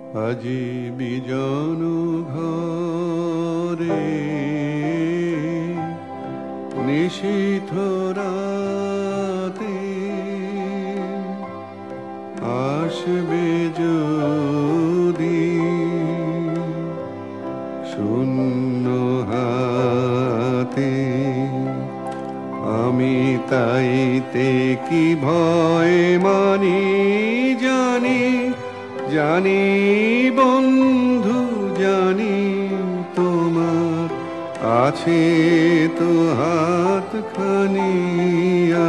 আজি বিজন ঘরে নিশীথ রাতে আসবে যদি শূন্য হাতে, আমি তাইতে কি ভয় মানি জানি, জানি বন্ধু জানি তোমার আছে তো হাতখানি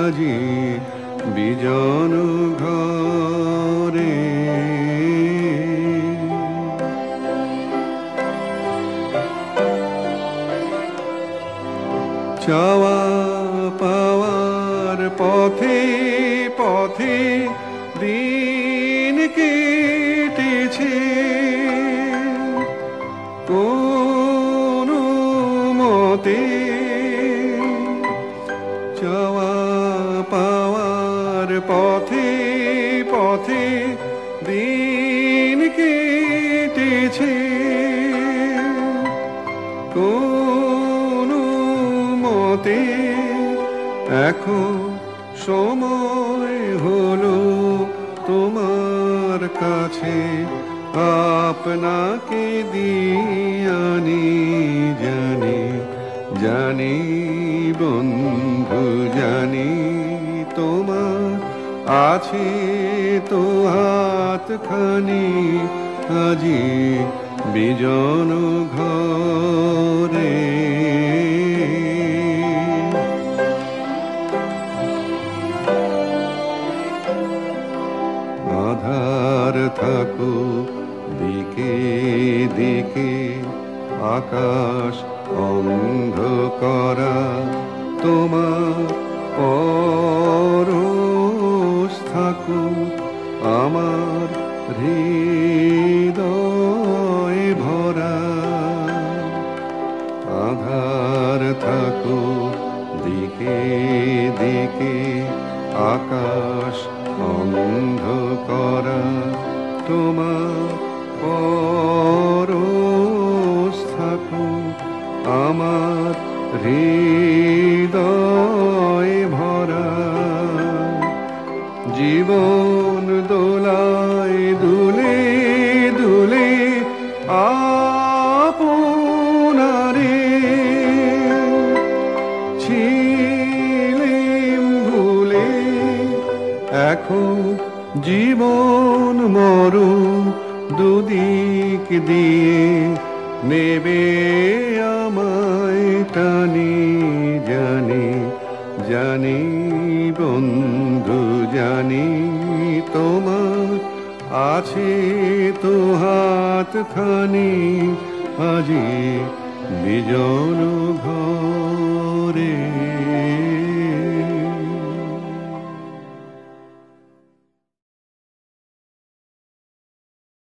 আজি বিজন ঘরে। চাওয়া পাওয়ার পথে পথে দিন কেটেছে, কোনো মতে চাওয়া পাওয়ার পথে পথে দিন কেটেছে, কোনো মতে এখন সময় হলো তোমার কাছে আপনাকে দিয়ানি, জানি জানি বন্ধু জানি তোমার আছে তো হাতখানি আজি বিজন ঘরে। আধার থাকুক দিকে দিকে আকাশ অন্ধকারা, তোমার পরশ থাকুক আমার হৃদয় ভরা। আধার থাকুক দিকে দিকে আকাশ অন্ধকারা, তোমার পরশ থাকুক আমার হৃদয় ভরা। জীবন দোলায় দুলে দুলে আপনারে ছিলেম ভুলে, এখন জীবন মরণ দুদিক দিয়ে নেবে আমায় টানি, জানি জানি বন্ধু জানি তোমার আছে তো হাতখানি আজি বিজন ঘর।